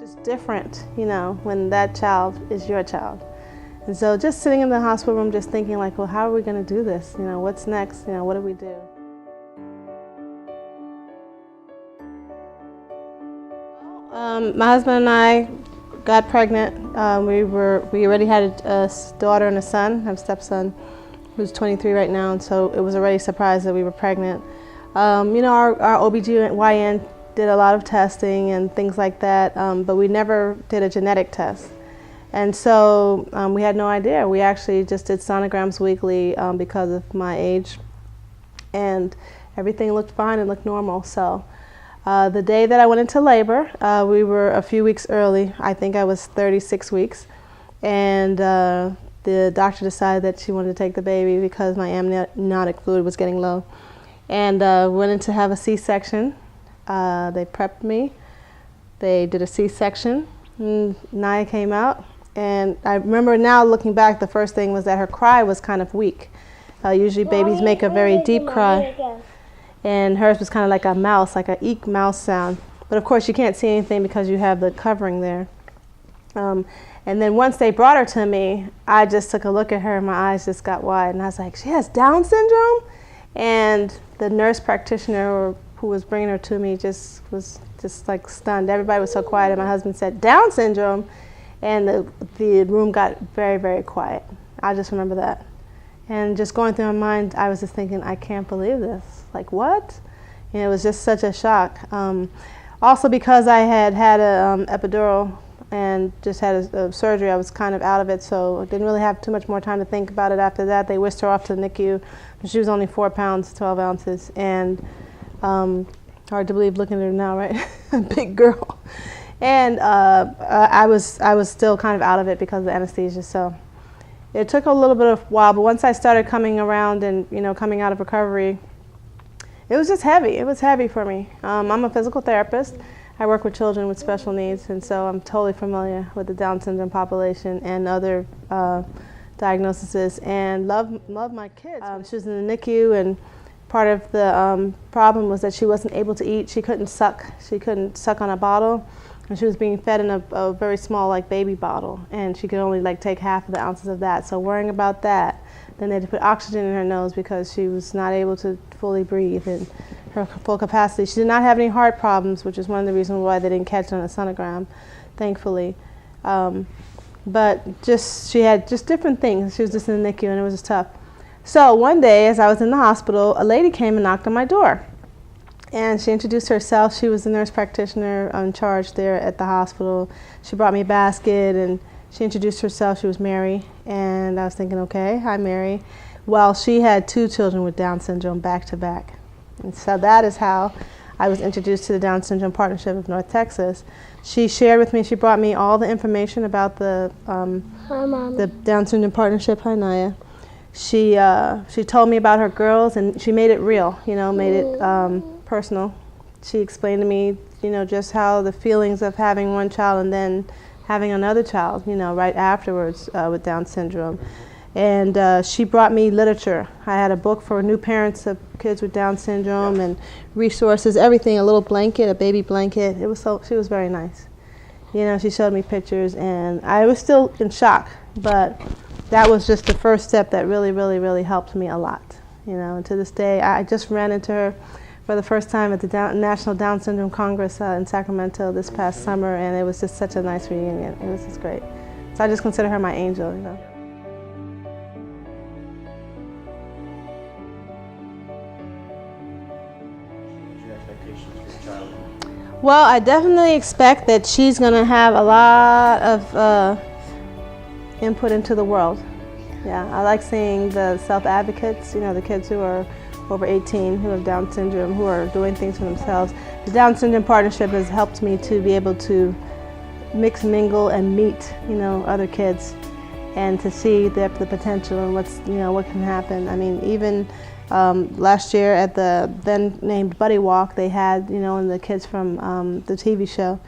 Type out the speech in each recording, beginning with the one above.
just different, when that child is your child. And so just sitting in the hospital room just thinking like, well, how are we going to do this? What's next? What do we do? My husband and I got pregnant. We already had a daughter and a son. I have a stepson who's 23 right now, and so it was already a surprise that we were pregnant. Our OBGYN did a lot of testing and things like that, but we never did a genetic test. And so we had no idea. We actually just did sonograms weekly because of my age, and everything looked fine and looked normal. So the day that I went into labor, we were a few weeks early. I think I was 36 weeks, and the doctor decided that she wanted to take the baby because my amniotic fluid was getting low. And went in to have a C-section. They prepped me. They did a C-section. Naya came out. And I remember now looking back, the first thing was that her cry was kind of weak. Usually babies make a very deep cry. And hers was kind of like a mouse, like a eek mouse sound. But of course you can't see anything because you have the covering there. And then once they brought her to me, I just took a look at her and my eyes just got wide. And I was like, she has Down syndrome? And the nurse practitioner who was bringing her to me was just like stunned. Everybody was so quiet, and my husband said, Down syndrome? And the room got very, very quiet. I just remember that. And just going through my mind, I was just thinking, I can't believe this. Like, what? And it was just such a shock. Also because I had an epidural and just had a surgery, I was kind of out of it, so I didn't really have too much more time to think about it after that. They whisked her off to the NICU. She was only 4 pounds, 12 ounces, and hard to believe looking at her now, right? Big girl. And I was still kind of out of it because of the anesthesia, so it took a little bit of a while, but once I started coming around and coming out of recovery, it was just heavy. It was heavy for me. I'm a physical therapist. I work with children with special needs, and so I'm totally familiar with the Down syndrome population and other diagnoses, and love my kids. She was in the NICU, and part of the problem was that she wasn't able to eat. She couldn't suck. She couldn't suck on a bottle. And she was being fed in a very small, like, baby bottle, and she could only take half of the ounces of that. So worrying about that, then they had to put oxygen in her nose because she was not able to fully breathe in her full capacity. She did not have any heart problems, which is one of the reasons why they didn't catch it on a sonogram, thankfully. But she had just different things. She was just in the NICU, and it was just tough. So one day, as I was in the hospital, a lady came and knocked on my door. And she introduced herself. She was the nurse practitioner in charge there at the hospital. She brought me a basket, and she introduced herself. She was Mary, and I was thinking, okay, hi, Mary. Well, she had 2 children with Down syndrome back to back. And so that is how I was introduced to the Down Syndrome Partnership of North Texas. She shared with me, she brought me all the information about the Down Syndrome Partnership. Hi, Naya. She told me about her girls, and she made it real, made it personal. She explained to me, just how the feelings of having one child and then having another child, right afterwards with Down syndrome. And she brought me literature. I had a book for new parents of kids with Down syndrome and resources, everything, a little blanket, a baby blanket. She was very nice. She showed me pictures, and I was still in shock, but that was just the first step that really, really, really helped me a lot. And to this day, I just ran into her for the first time at the National Down Syndrome Congress in Sacramento this past summer, and it was just such a nice reunion. It was just great. So I just consider her my angel, Well, I definitely expect that she's going to have a lot of input into the world. Yeah, I like seeing the self-advocates, the kids who are over 18 who have Down syndrome, who are doing things for themselves. The Down Syndrome Partnership has helped me to be able to mix, mingle, and meet, other kids, and to see the potential and what can happen. I mean, even last year at the then named Buddy Walk, they had, and the kids from the TV show,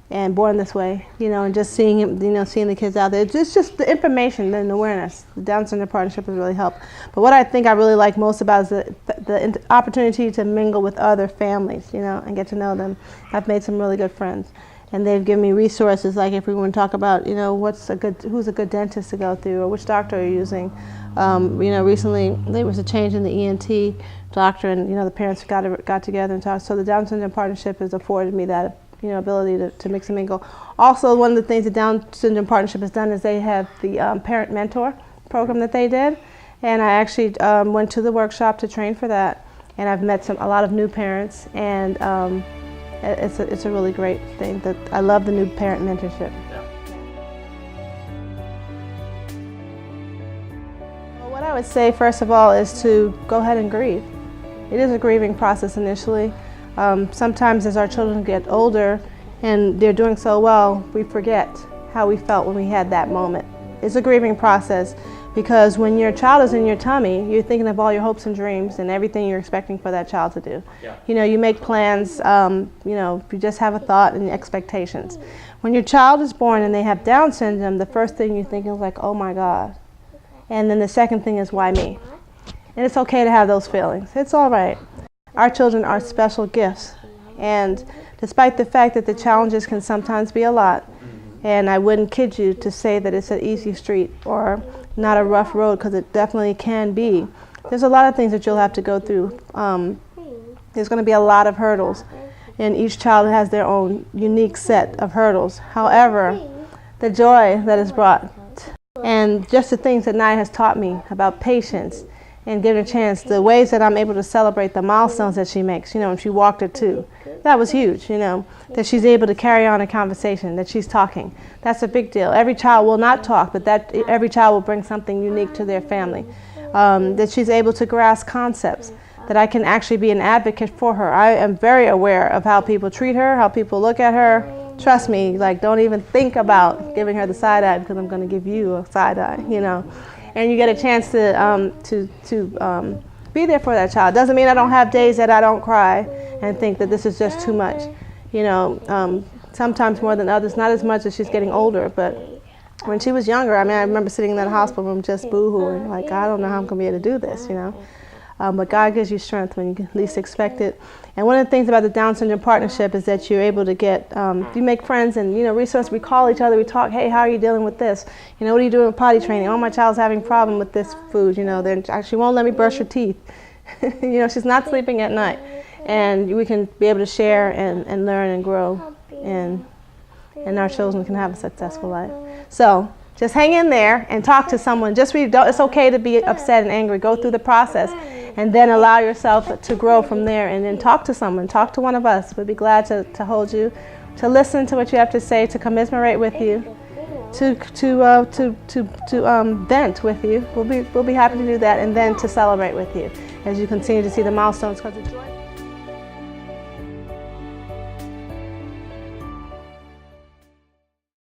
and Born This Way, and just seeing it, seeing the kids out there. It's just the information and awareness. The Down Syndrome Partnership has really helped. But what I think I really like most about is the opportunity to mingle with other families, and get to know them. I've made some really good friends. And they've given me resources, like if we want to talk about, who's a good dentist to go through, or which doctor are you using. Recently there was a change in the ENT doctor, and the parents got together and talked. So the Down Syndrome Partnership has afforded me that ability to mix and mingle. Also, one of the things the Down Syndrome Partnership has done is they have the parent mentor program that they did, and I actually went to the workshop to train for that, and I've met a lot of new parents, and it's a really great thing. That I love the new parent mentorship. Well, what I would say first of all is to go ahead and grieve. It is a grieving process initially. Sometimes as our children get older and they're doing so well, we forget how we felt when we had that moment. It's a grieving process because when your child is in your tummy, you're thinking of all your hopes and dreams and everything you're expecting for that child to do. Yeah. You make plans, you just have a thought and expectations. When your child is born and they have Down syndrome, the first thing you think is like, oh my God. And then the second thing is, why me? And it's okay to have those feelings. It's all right. Our children are special gifts, and despite the fact that the challenges can sometimes be a lot, and I wouldn't kid you to say that it's an easy street or not a rough road, because it definitely can be. There's a lot of things that you'll have to go through. There's going to be a lot of hurdles, and each child has their own unique set of hurdles. However, the joy that is brought, and just the things that Nia has taught me about patience, and give her a chance, the ways that I'm able to celebrate the milestones that she makes, when she walked at 2. That was huge, that she's able to carry on a conversation, that she's talking. That's a big deal. Every child will not talk, but every child will bring something unique to their family. That she's able to grasp concepts, that I can actually be an advocate for her. I am very aware of how people treat her, how people look at her. Trust me, don't even think about giving her the side eye, because I'm going to give you a side eye, And you get a chance to be there for that child. Doesn't mean I don't have days that I don't cry and think that this is just too much. Sometimes more than others, not as much as she's getting older, but when she was younger, I remember sitting in that hospital room just boo-hooing, like, I don't know how I'm going to be able to do this, But God gives you strength when you least expect it. And one of the things about the Down Syndrome Partnership is that you're able to get, you make friends and, resources. We call each other, we talk, hey, how are you dealing with this? What are you doing with potty training? Oh, my child's having a problem with this food, she won't let me brush her teeth. She's not sleeping at night. And we can be able to share and learn and grow, and our children can have a successful life. So just hang in there and talk to someone. It's okay to be upset and angry. Go through the process, and then allow yourself to grow from there. And then talk to someone. Talk to one of us. We'd be glad to hold you, to listen to what you have to say, to commiserate with you, to vent with you. We'll be happy to do that, and then to celebrate with you as you continue to see the milestones. Because